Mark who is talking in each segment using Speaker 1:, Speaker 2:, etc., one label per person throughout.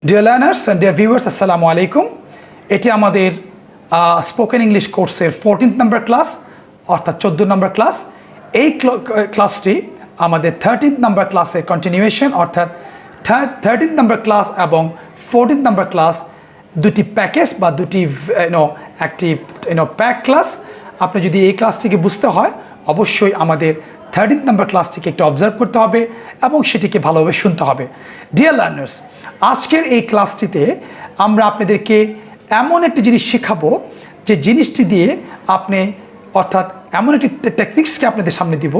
Speaker 1: Dear learners and dear viewers, Assalamu alaikum. এটি আমাদের spoken English কোর্সের 14th নাম্বার ক্লাস অর্থাৎ 14 নম্বর ক্লাস। এই ক্লাসটি আমাদের 13th নাম্বার ক্লাসের কন্টিনিউয়েশন অর্থাৎ 13th নাম্বার ক্লাস এবং 14th নাম্বার ক্লাস দুটি প্যাকেজ বা দুটি একটি প্যাক ক্লাস। আপনি যদি এই ক্লাসটিকে বুঝতে হয় অবশ্যই আমাদের 13th নাম্বার ক্লাসটিকে একটু অবজার্ভ করতে হবে এবং সেটিকে ভালোভাবে শুনতে হবে। ডিয়ার লার্নার্স, আজকের এই ক্লাসটিতে আমরা আপনাদেরকে এমন একটি জিনিস শেখাবো যে জিনিসটি দিয়ে আপনি অর্থাৎ এমন একটি টেকনিক্সকে আপনাদের সামনে দিব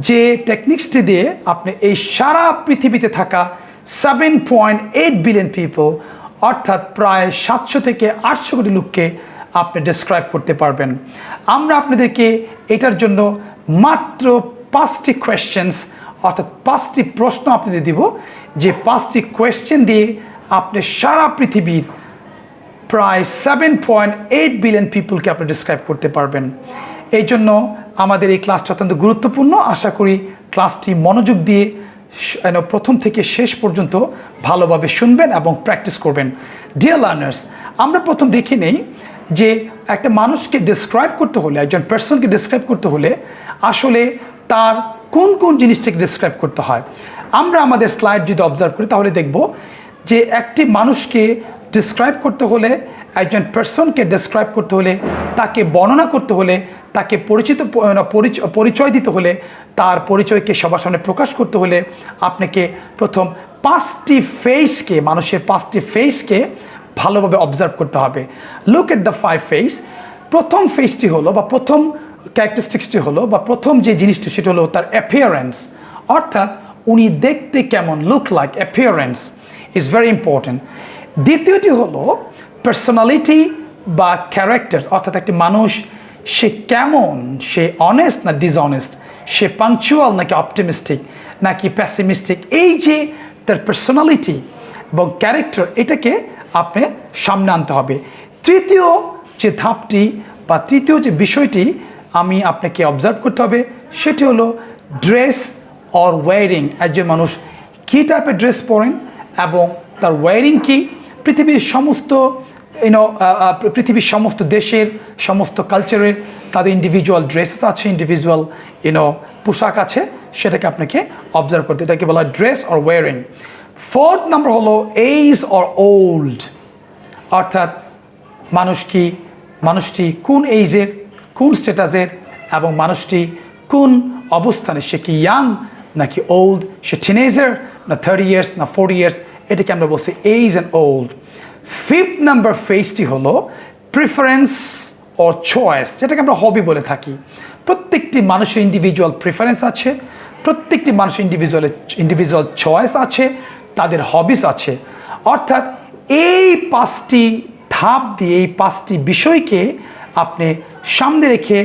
Speaker 1: যে টেকনিক্সটি দিয়ে আপনি এই সারা পৃথিবীতে থাকা 7.8 বিলিয়ন পিপল অর্থাৎ প্রায় 700 থেকে 800 কোটি লোককে আপনি ডেসক্রাইব করতে পারবেন। আমরা আপনাদেরকে এটার জন্য মাত্র 5টি কোয়েশ্চেন্স অর্থাৎ 5টি প্রশ্ন আপনাদের দিব যে 5টি কোয়েশ্চেন দিয়ে আপনি সারা পৃথিবীর প্রায় 7.8 বিলিয়ন পিপলকে আপনি ডেসক্রাইব করতে পারবেন। এই জন্য আমাদের এই ক্লাসটা অত্যন্ত গুরুত্বপূর্ণ। আশা করি ক্লাসটি মনোযোগ দিয়ে প্রথম থেকে শেষ পর্যন্ত ভালোভাবে শুনবেন এবং প্র্যাকটিস করবেন। ডিয়ার লার্নার্স, আমরা প্রথম দেখে নেই যে একটা মানুষকে ডেসক্রাইব করতে হলে, একজন পার্সনকে ডেসক্রাইব করতে হলে আসলে তার কোন কোন জিনিসটাকে ডেসক্রাইব করতে হয়। আমরা আমাদের স্লাইড যদি অবজার্ভ করি তাহলে দেখব যে একটি মানুষকে ডেসক্রাইব করতে হলে, একজন পার্সনকে ডেসক্রাইব করতে হলে, তাকে বর্ণনা করতে হলে, তাকে পরিচয় দিতে হলে, তার পরিচয়কে সবার সামনে প্রকাশ করতে হলে আপনাকে প্রথম 5টি ফেসকে, মানুষের 5টি ফেসকে ভালোভাবে অবজার্ভ করতে হবে। Look at the 5 face. প্রথম ফেসটি হলো বা প্রথম ক্যারেক্টারিস্টিক্সটি হলো বা প্রথম যে জিনিসটি সেটা হলো তার অ্যাপিয়ারেন্স, অর্থাৎ উনি দেখতে কেমন, look like, appearance is very important. দ্বিতীয়টি হলো পার্সোনালিটি বা ক্যারেক্টার, অর্থাৎ একটি মানুষ সে কেমন, সে অনেস্ট না ডিসঅনেস্ট, সে পাংচুয়াল নাকি অপটিমিস্টিক নাকি প্যাসিমিস্টিক, এই যে তার পার্সোনালিটি এবং ক্যারেক্টার এটাকে আপনি সামনে আনতে হবে। তৃতীয় যে ধাপটি বা তৃতীয় যে বিষয়টি আমি আপনাকে অবজার্ভ করতে হবে সেটি হলো ড্রেস অর ওয়ারিং। একজন মানুষ কী টাইপের ড্রেস পরেন এবং তার ওয়ারিং কি। পৃথিবীর সমস্ত দেশের সমস্ত কালচারের তাদের ইন্ডিভিজুয়াল ড্রেসেস আছে, ইন্ডিভিজুয়াল পোশাক আছে, সেটাকে আপনাকে অবজার্ভ করতে, এটাকে বলা হয় dress or wearing. 4th number হলো এজ অর ওল্ড, অর্থাৎ মানুষটি কোন এইজের, কোন স্ট্যাটাসের এবং মানুষটি কোন অবস্থানে, সে কি ইয়াং নাকি ওল্ড, সে টিনেজার না 30 ইয়ার্স না 40 ইয়ার্স, এটাকে আমরা বলছি age and old. 5th number ফেসটি হলো প্রিফারেন্স অর চয়েস, যেটাকে আমরা হবি বলে থাকি। প্রত্যেকটি মানুষের ইন্ডিভিজুয়াল প্রিফারেন্স আছে, প্রত্যেকটি মানুষের ইন্ডিভিজুয়াল চয়েস আছে, তাদের হবিস আছে। অর্থাৎ এই 5টি ধাপ দিয়ে, এই 5টি বিষয়কে আপনি সামনে রেখে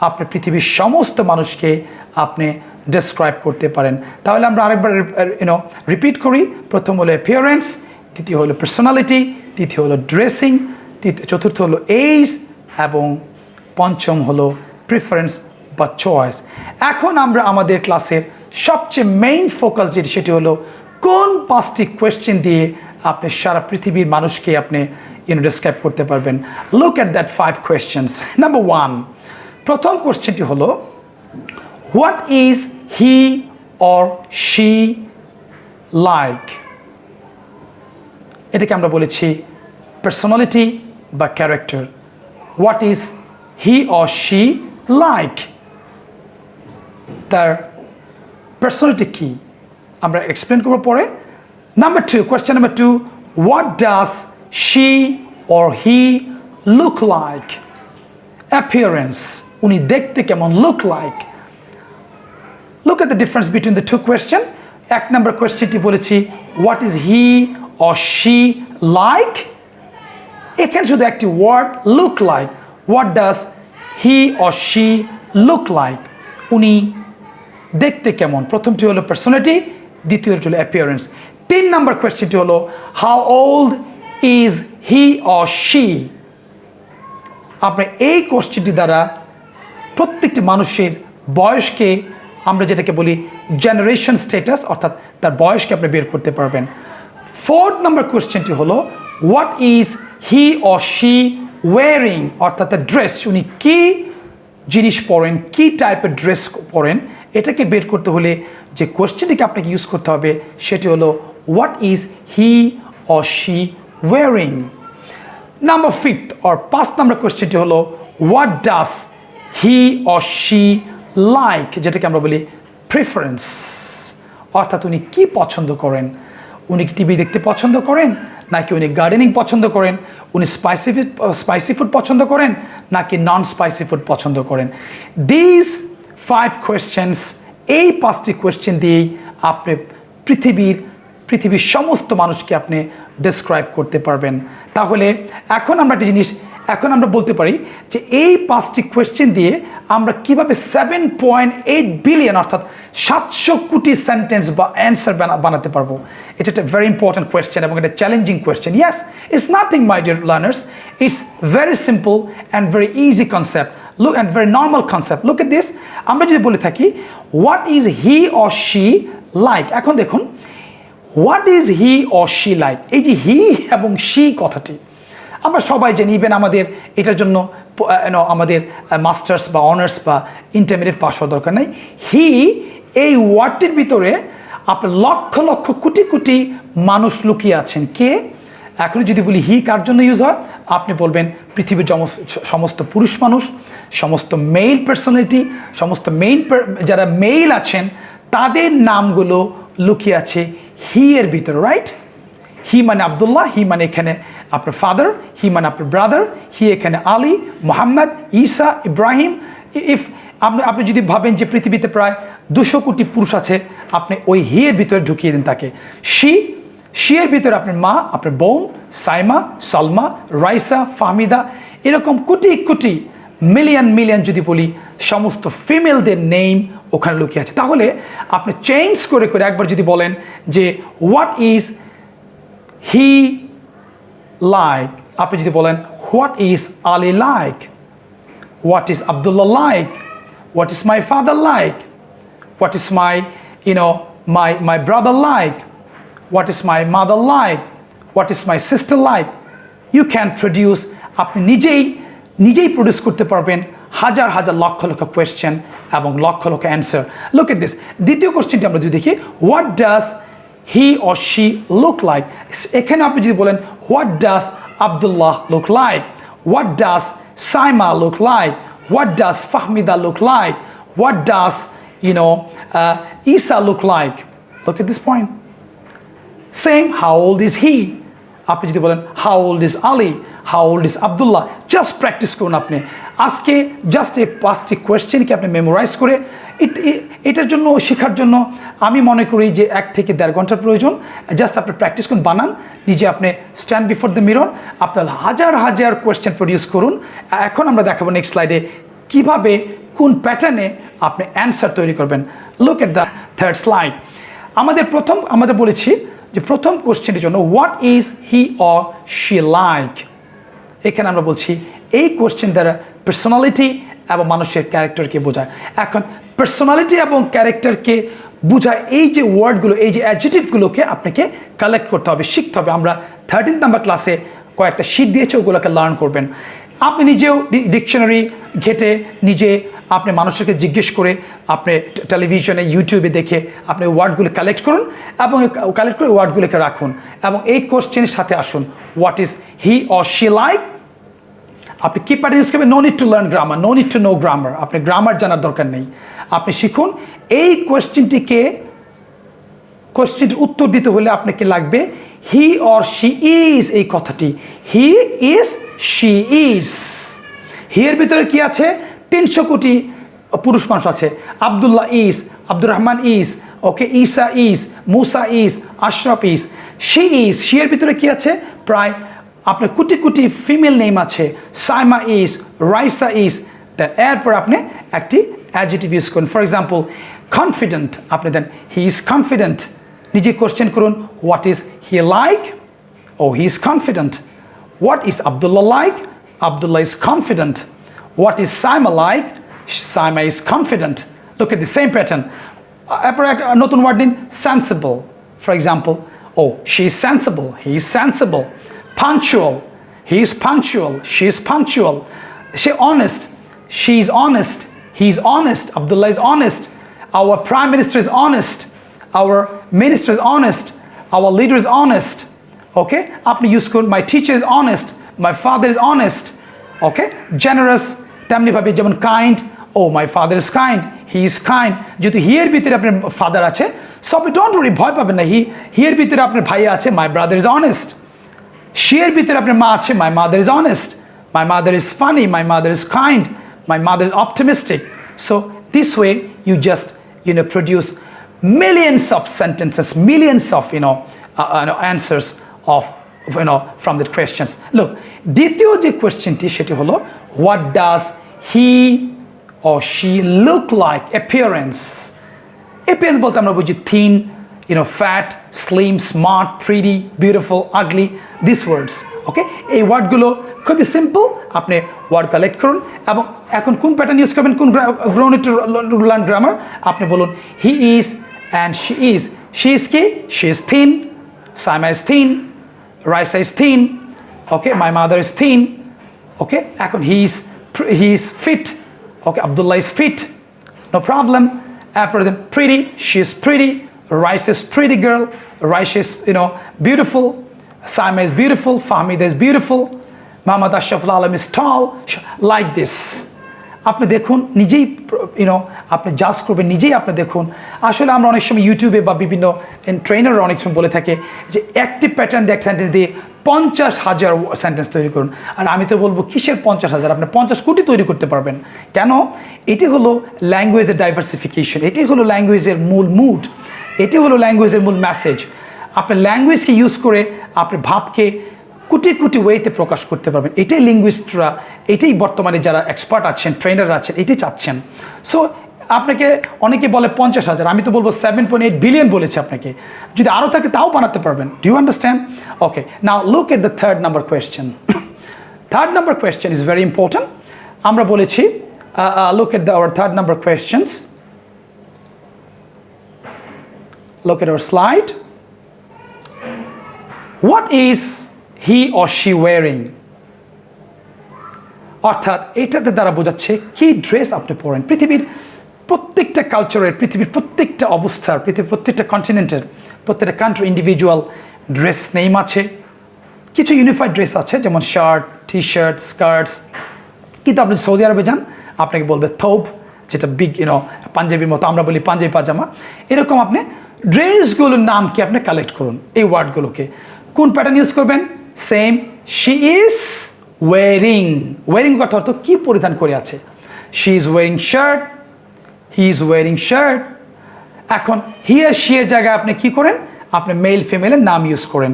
Speaker 1: আপনি পৃথিবীর সমস্ত মানুষকে আপনি ডেসক্রাইব করতে পারেন। তাহলে আমরা আরেকবার রিপিট করি। প্রথম হলো অ্যাপিয়ারেন্স, দ্বিতীয় হলো পার্সোনালিটি, তৃতীয় হলো ড্রেসিং, চতুর্থ হলো এজ এবং পঞ্চম হলো প্রিফারেন্স বা চয়েস। এখন আমরা আমাদের ক্লাসের সবচেয়ে মেইন ফোকাস যেটি সেটি হলো কোন 5টি কোয়েশ্চেন দিয়ে আপনি সারা পৃথিবীর মানুষকে আপনি ডেসক্রাইব করতে পারবেন। Look at that 5 questions. Number 1, প্রথম কোয়েশ্চেনটি হলো what is he or she like. এটাকে আমরা বলেছি পার্সোনালিটি বা character. What is he or she like, তার পার্সোনালিটি কি আমরা এক্সপ্লেন করবো পরে। Number 2, question number 2, what does she or he look like. Appearance, উনি দেখতে কেমন, look like. Look at the difference between the 2 questions. 1 নম্বর কোয়েশ্চেনটি বলেছি what is he or she like, এখানে শুধু একটি word look like. What does he or she look like, উনি দেখতে কেমন। প্রথমটি হলো পার্সোনালিটি, দ্বিতীয়টি হলো অ্যাপিয়ারেন্স। 3 নম্বর কোয়েশ্চেনটি হলো how old is he or she. আপনি এই কোয়েশ্চেনটি দ্বারা প্রত্যেকটি মানুষের বয়সকে, আমরা যেটাকে বলি জেনারেশন স্ট্যাটাস, অর্থাৎ তার বয়সকে আপনি বের করতে পারবেন। 4th নাম্বার কোয়েশ্চেনটি হলো what is he or she wearing, অর্থাৎ ড্রেস, উনি কি জিনিস পরেন, কি টাইপের ড্রেস পরেন, এটাকে বের করতে হলে যে কোয়েশ্চেনটিকে আপনাকে ইউজ করতে হবে সেটি হলো what is he or she wearing. Number 5th or 5 number কোয়েশ্চেনটি হলো what does he or she like, যেটাকে আমরা বলি প্রেফারেন্স, অর্থাৎ উনি কি পছন্দ করেন। উনি কি টিভি দেখতে পছন্দ করেন, নাকি উনি গার্ডেনিং পছন্দ করেন, উনি স্পাইসি ফুড পছন্দ করেন, নাকি নন স্পাইসি ফুড পছন্দ করেন। দিস 5 কোয়েশ্চেন্স, এই 5টি কোয়েশ্চেন দিয়েই আপনি পৃথিবীর সমস্ত মানুষকে আপনি ডেসক্রাইব করতে পারবেন। তাহলে এখন আমরা একটা জিনিস বলতে পারি যে এই 5টি কোয়েশ্চেন দিয়ে আমরা কিভাবে 7.8 বিলিয়ন অর্থাৎ 700 কোটি সেন্টেন্স বা অ্যান্সার বানাতে পারবো। এটা একটা ভেরি ইম্পর্টেন্ট কোয়েশ্চেন এবং এটা challenging question. Yes, it's nothing my dear learners, it's very simple and very easy concept, look and very normal concept. Look at this, আমরা যদি বলে থাকি what is he or she like, এখন দেখুন what is he or she like, এই যে হি এবং she কথাটি আমরা সবাই জানি, ইভেন আমাদের এটার জন্য আমাদের মাস্টার্স বা অনার্স বা ইন্টারমিডিয়েট পাস হওয়ার দরকার নেই। হি, এই ওয়ার্ডটির ভিতরে আপনার লক্ষ লক্ষ কোটি কোটি মানুষ লুকিয়ে আছেন। কে? এখন যদি বলি হি কার জন্য ইউজ হয়, আপনি বলবেন পৃথিবীর সমস্ত পুরুষ মানুষ, সমস্ত মেইল পার্সোনালিটি, সমস্ত যারা মেইল আছেন তাদের নামগুলো লুকিয়ে আছে হি এর ভিতরে, রাইট? হি মানে আবদুল্লাহ, হি মানে এখানে আপনার ফাদার, হি মানে আপনার ব্রাদার, হি এখানে আলী, মোহাম্মদ, ঈসা, ইব্রাহিম। আপনি যদি ভাবেন যে পৃথিবীতে প্রায় 200 কোটি পুরুষ আছে, আপনি ওই হি এর ভিতরে ঢুকিয়ে দিন তাকে। শি এর ভিতরে আপনার মা, আপনার বোন, সাইমা, সালমা, রাইসা, ফাহমিদা, এরকম কোটি কোটি মিলিয়ন যদি বলি সমস্ত ফিমেলদের নেম ওখানে লুকিয়ে আছে। তাহলে আপনি চেঞ্জ করে একবার যদি বলেন যে হোয়াট ইজ হি লাইক, আপনি যদি বলেন what is Ali like, what is Abdullah like, what is my father like, what is my my brother like, what is my mother like, what is my sister like, you can produce, আপনি নিজেই produce করতে পারবেন হাজার লক্ষ question এবং লক্ষ answer. Look at this, দ্বিতীয় কোয়েশ্চেনটি আমরা যদি দেখি what does he or she look like, এখানে আপনি যদি বলেন what does Abdullah look like, what does Saima look like, what does Fahmida look like, what does Isa look like, look at this point. Same, how old is he? আপনি যদি বলেন how old is Ali, how old is Abdullah, just practice করুন। আপনি আজকে just এই 5টি কোয়েশ্চেনকে আপনি memorise করে এটার জন্য শেখার জন্য আমি মনে করি যে 1 থেকে 1.5 ঘন্টার প্রয়োজন। জাস্ট আপনি প্র্যাকটিস করুন, বানান নিজে, আপনি স্ট্যান্ড বিফোর দ্য মিরর, আপনার হাজার কোয়েশ্চেন প্রডিউস করুন। এখন আমরা দেখাবো নেক্সট স্লাইডে কিভাবে কোন প্যাটার্নে আপনি অ্যান্সার তৈরি করবেন। Look at the third slide. আমাদের বলেছি যে প্রথম কোশ্চেনের জন্য what is he or she like, এখানে আমরা বলছি এই কোশ্চেন দ্বারা পার্সোনালিটি এবং মানুষের ক্যারেক্টারকে বোঝায়। এখন পার্সোনালিটি এবং ক্যারেক্টারকে বোঝায় এই যে ওয়ার্ডগুলো, এই যে অ্যাডজেক্টিভগুলোকে আপনাকে কালেক্ট করতে হবে, শিখতে হবে। আমরা 13 নাম্বার ক্লাসে কয়েকটা শিট দিয়েছে, ওগুলোকে লার্ন করবেন। আপনি নিজেও ডিকশনারি ঘেটে আপনি মানুষকে জিজ্ঞেস করে, আপনি টেলিভিশনে ইউটিউবে দেখে আপনি ওয়ার্ডগুলো কালেক্ট করুন এবং কালেক্ট করে ওয়ার্ডগুলোকে রাখুন এবং এই কোশ্চেনের সাথে আসুন what is he or she like. আপনি কি প্যাটার্ন ইউজ করবেন? No need to learn grammar, no need to know grammar, আপনি গ্রামার জানার দরকার নেই। আপনি শিখুন এই কোশ্চেনটির উত্তর দিতে হলে আপনাকে লাগবে হি অর শি ইজ, এই কথাটি হি ইজ, শি ইজ। হি এর ভিতরে কি আছে? 300 কোটি পুরুষ মানুষ আছে। Abdullah is, Abdur Rahman is, okay, Isa is, Musa is, Ashraf is. She is, she এর ভিতরে কি আছে? প্রায় আপনার কোটি ফিমেল নেম আছে। Saima is, Raisa is. এরপর আপনি একটি অ্যাডজেক্টিভ ইউজ করুন। ফর এক্সাম্পল কনফিডেন্ট, আপনি দেন হি ইজ কনফিডেন্ট। নিজে কোশ্চেন করুন হোয়াট ইজ হি লাইক? ও he is confident. What is Abdullah like? Abdullah is confident. What is Saima like? Saima is confident. Look at the same pattern. A নতুন word নিন, sensible. For example, Oh, she is sensible. He is sensible. Punctual. He is punctual. She is punctual. She honest. She is honest. He is honest. Abdullah is honest. Our Prime Minister is honest. Our Minister is honest. Our leader is honest. Okay? Apni use korun. My teacher is honest. My father is honest. Okay? Generous. Temni bhabe jemon kind. Oh, my father is kind. He is kind. যেহেতু হি এর ভিতরে আপনার father আছে, so আপনি don't worry, ভয় পাবেন না। হি এর ভিতরে আপনার ভাই আছে, my brother is honest. She এর ভিতরে আপনার মা আছে, my mother is honest. My mother is funny, my mother is kind, my mother is optimistic. So this way you just produce millions of sentences, millions of answers of from the questions. Look, দ্বিতীয় যে কোয়েশ্চেনটি সেটি হলো, what does he or she look like? Appearance বলতে আমরা বুঝি thin, fat, slim, smart, pretty, beautiful, ugly, these words. ওকে, এই ওয়ার্ডগুলো খুবই সিম্পল। আপনি ওয়ার্ড কালেক্ট করুন এবং এখন কোন প্যাটার্ন ইউজ করবেন, কোন গ্রাউন্ড টু লার্ন গ্রামার, আপনি বলুন he is and she is. She is কি? She is thin, Saima is thin, Raisa is thin, okay, my mother is thin, okay. এখন he is fit, okay, Abdullah is fit, no problem. After them, pretty, she is pretty, Raisa is pretty girl, Raisa is beautiful, Saima is beautiful, Fahmida is beautiful, Muhammad Ashraful Alam is tall, like this. আপনি দেখুন নিজেই, আপনি জাজ করবেন নিজেই, আপনি দেখুন। আসলে আমরা অনেক সময় ইউটিউবে বা বিভিন্ন ট্রেনাররা অনেক সময় বলে থাকে যে একটি প্যাটার্ন দিয়ে এক সেন্টেন্স দিয়ে 50,000 সেন্টেন্স তৈরি করুন। আর আমি তো বলবো কিসের 50,000, আপনি 50 কোটি তৈরি করতে পারবেন। কেন? এটি হলো ল্যাঙ্গুয়েজের ডাইভার্সিফিকেশন, এটি হলো ল্যাঙ্গুয়েজের মূল মুড, এটি হলো ল্যাঙ্গুয়েজের মূল মেসেজ। আপনি ল্যাঙ্গুয়েজকে ইউজ করে আপনি ভাবকে কোটি কোটি ওয়েতে প্রকাশ করতে পারবেন। এটাই লিঙ্গুইস্টরা, এটাই বর্তমানে যারা এক্সপার্ট আছেন, ট্রেনাররা আছেন, এটাই চাচ্ছেন। সো আপনাকে অনেকে বলে 50,000, আমি তো বলবো 7.8 বিলিয়ন বলেছে আপনাকে। যদি আরও থাকে তাও বানাতে পারবেন। Do you understand? Okay, now look at the third number question. Third number question is very important. আমরা বলেছি look at our third number questions. Look at our slide. What is he or she wearing? অর্থাৎ এটাতে দ্বারা বোঝাচ্ছে কি dress আপনি পরেন। পৃথিবীর প্রত্যেকটা কালচারের, পৃথিবীর প্রত্যেকটা অবস্থার, পৃথিবীর প্রত্যেকটা কন্টিনেন্টের, প্রত্যেকটা কান্ট্রি ইন্ডিভিজুয়াল ড্রেস নেম আছে। কিছু ইউনিফাইড ড্রেস আছে, যেমন শার্ট, টি শার্ট, স্কার্টস। কিন্তু আপনি সৌদি আরবে যান, আপনাকে বলবে থৌব, যেটা বিগ পাঞ্জাবির মতো, আমরা বলি পাঞ্জাবি পাজামা। এরকম আপনি ড্রেসগুলোর নাম কি আপনি কালেক্ট করুন, এই ওয়ার্ডগুলোকে। কোন প্যাটার্ন ইউজ করবেন? Same, she is wiring. Wiring কথা অর্থ কি পরিধান করে আছে। She is wiring shirt, he is wiring shirt. এখন হি আর শি এর জায়গায় আপনি কি করেন? আপনি মেল ফিমেলের নাম ইউজ করেন,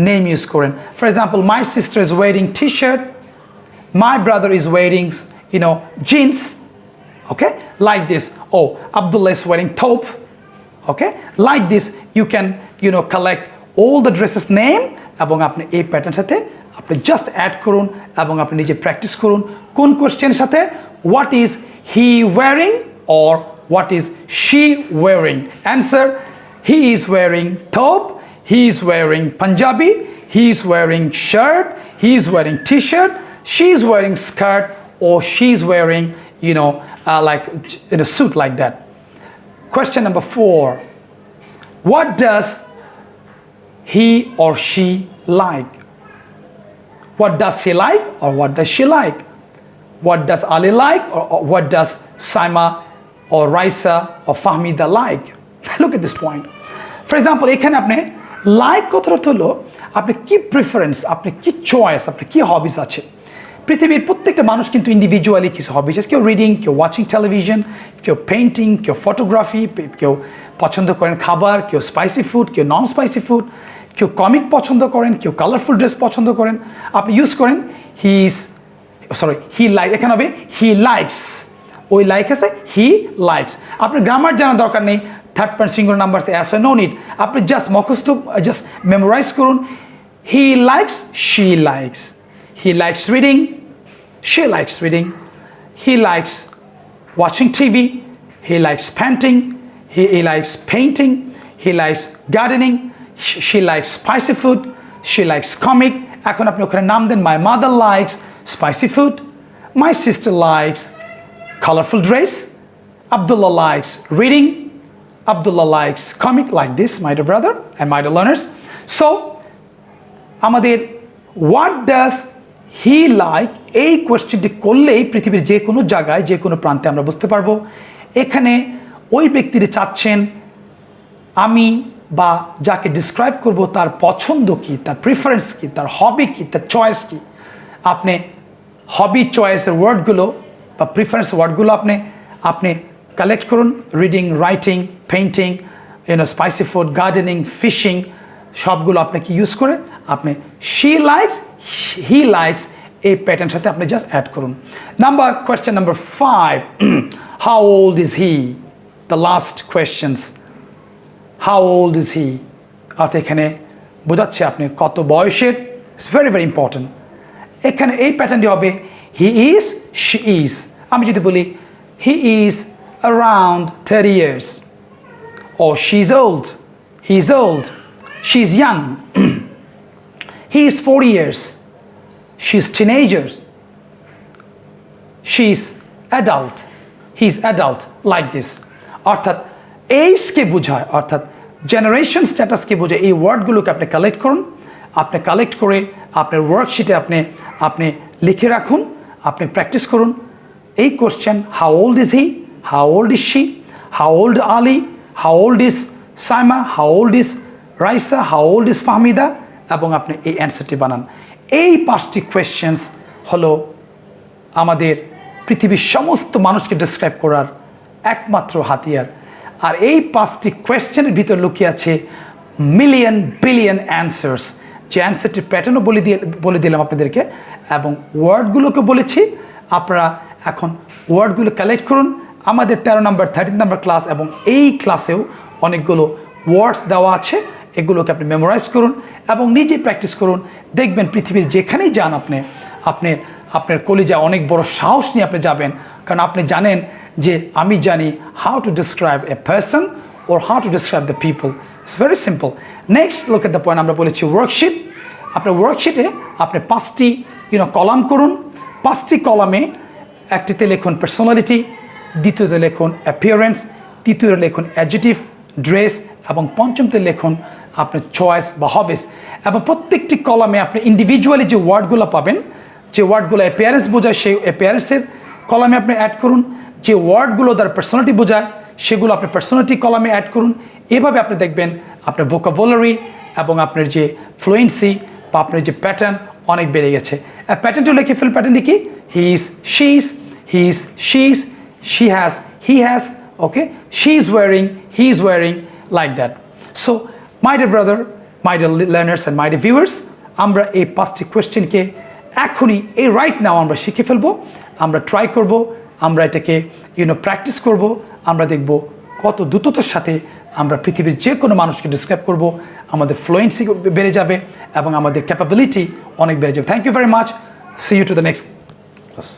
Speaker 1: নেম ইউজ করেন। For example, my sister is wiring T shirt, my brother is wiring jeans, okay, like this. Oh, Abdullah is wearing thobe, okay, like this. You can collect all the dresses name এবং আপনি এই pattern সাথে আপনি just add করুন এবং আপনি নিজে practice করুন। কোন কোশ্চেনের সাথে? What is he wearing or what is she wearing? Answer, he is wearing thobe, he is wearing panjabi, he is wearing shirt, he is wearing T shirt, she is wearing skirt, or she is wearing like in a suit like that. Question number 4. What does he or she like? What does he like or what does she like? What does Ali like or what does Saima or Raisa or Fahmida like? Look at this point. For example, এখানে আপনি like কথার অর্থ হলো আপনি কি preference, আপনি কি choice, আপনি কি হবিস আছে। পৃথিবীর প্রত্যেকটা মানুষ কিন্তু ইন্ডিভিজুয়ালি কিছু হবিস আছে। কেউ রিডিং, কেউ ওয়াচিং টেলিভিশন, কেউ পেইন্টিং, কেউ ফটোগ্রাফি, কেউ পছন্দ করেন খাবার, কেউ স্পাইসি ফুড, কেউ নন স্পাইসি ফুড, কেউ কমিক পছন্দ করেন, কেউ কালারফুল ড্রেস পছন্দ করেন। আপনি ইউজ করেন হি লাইক, এখানে হবে হি লাইকস। ওই লাইক আছে, হি লাইকস। আপনার গ্রামার জানার দরকার নেই, third person singular number as no need. আপনি জাস্ট মুখস্থ, জাস্ট মেমোরাইজ করুন। He likes, she likes. He likes reading, she likes reading. He likes watching TV, he likes painting, he likes painting, he likes gardening, she likes spicy food, she likes comic, এখন আপনি ওখানে নাম দেন my mother likes spicy food, my sister likes colorful dress, Abdullah likes reading, Abdullah likes comic, like this, my dear brother and my dear learners. So আমাদের what does he like, এই কোয়েশ্চেনটি করলেই পৃথিবীর যে কোনো জায়গায় যে কোনো প্রান্তে আমরা বুঝতে পারবো এখানে ওই ব্যক্তিটি চাচ্ছেন আমি বা যাকে ডিসক্রাইব করব তার পছন্দ কি, তার প্রিফারেন্স কি, তার হবি কি, তার চয়েস কি। আপনি হবি চয়েসের ওয়ার্ডগুলো বা প্রিফারেন্স ওয়ার্ডগুলো আপনি কালেক্ট করুন, reading, writing, painting, spicy food, gardening, fishing, সবগুলো আপনাকে ইউজ করে আপনি শি লাইকস, হি লাইকস এই প্যাটার্নের সাথে আপনি জাস্ট অ্যাড করুন। Question number 5, how old is he, the last questions, how old is he, অর্থাৎ এখানে বোঝাচ্ছে আপনি কত বয়সের, ইটস ভেরি ভেরি ইম্পর্টেন্ট। এখানে এই প্যাটার্নটি হবে হি ইজ, শি ইজ। আমি যদি বলি he is around 30 years, or she's old, he's old, she's young, he is 40 years, she's teenagers, she's adult, he's adult, like this. অর্থাৎ এইজকে বোঝায়, অর্থাৎ জেনারেশন স্ট্যাটাসকে বোঝায়। এই ওয়ার্ডগুলোকে আপনি কালেক্ট করুন, আপনি কালেক্ট করে আপনার ওয়ার্কশিটে আপনি লিখে রাখুন, আপনি প্র্যাকটিস করুন। এই question how old is he, how old is she, how old Ali, how old is Saima, how old is Raisa, how old is Fahmida, এবং আপনি এই অ্যান্সারটি বানান। এই 5টি কোয়েশ্চেন্স হলো আমাদের পৃথিবীর সমস্ত মানুষকে ডিসক্রাইব করার একমাত্র হাতিয়ার। আর এই 5টি কোয়েশ্চেনের ভিতর লুকিয়ে আছে মিলিয়ন বিলিয়ন অ্যান্সার্স, যে অ্যান্সারটির প্যাটার্নও বলে দিলাম আপনাদেরকে, এবং ওয়ার্ডগুলোকে বলেছি। আপনারা এখন ওয়ার্ডগুলো কালেক্ট করুন। আমাদের 13 নম্বর 13 নম্বর ক্লাস এবং এই ক্লাসেও অনেকগুলো ওয়ার্ডস দেওয়া আছে, এগুলোকে আপনি মেমোরাইজ করুন এবং নিজে প্র্যাকটিস করুন। দেখবেন পৃথিবীর যেখানেই যান আপনার কলিজা অনেক বড় সাহস নিয়ে আপনি যাবেন, কারণ আপনি জানেন যে আমি জানি how to describe a person or how to describe the people. It's very simple. Next look at the point, আমরা বলেছি ওয়ার্কশিট। আপনার ওয়ার্কশিটে আপনি 5টি কলাম করুন। 5টি কলামে একটিতে লিখুন পার্সোনালিটি, দ্বিতীয়তে লিখুন অ্যাপিয়ারেন্স, তৃতীয়তে লিখুন অ্যাডজেটিভ, ড্রেস, এবং পঞ্চমতে লিখুন আপনার চয়েস বা হবিস। এবং প্রত্যেকটি কলামে আপনি ইন্ডিভিজুয়ালি যে ওয়ার্ডগুলো পাবেন, যে ওয়ার্ডগুলো অ্যাপিয়ারেন্স বোঝায় সেই অ্যাপিয়ারেন্সের কলামে আপনি অ্যাড করুন, যে ওয়ার্ডগুলো দ্বারা পার্সোনালিটি বোঝায় সেগুলো আপনি পার্সোনালিটি কলামে অ্যাড করুন। এভাবে আপনি দেখবেন আপনার ভোকাবুলারি এবং আপনার যে ফ্লুয়েন্সি বা আপনার যে প্যাটার্ন অনেক বেড়ে গেছে। প্যাটার্নটি লিখে ফেল, প্যাটার্নটি কি? He is, she is, he is, she is, she has, he has, okay, she is wearing, he is wearing, like that. So my dear brother, my dear learners and my dear viewers, আমরা এই 5টি কোয়েশ্চেনকে এখনই এই right now আমরা শিখে ফেলবো, আমরা try করব, আমরা এটাকে প্র্যাকটিস করব, আমরা দেখব কত দ্রুততার সাথে আমরা পৃথিবীর যে কোনো মানুষকে ডিসক্রাইব করব, আমাদের ফ্লুয়েন্সি বেড়ে যাবে এবং আমাদের ক্যাপাবিলিটি অনেক বেড়ে যাবে। Thank you very much, see you to the next class.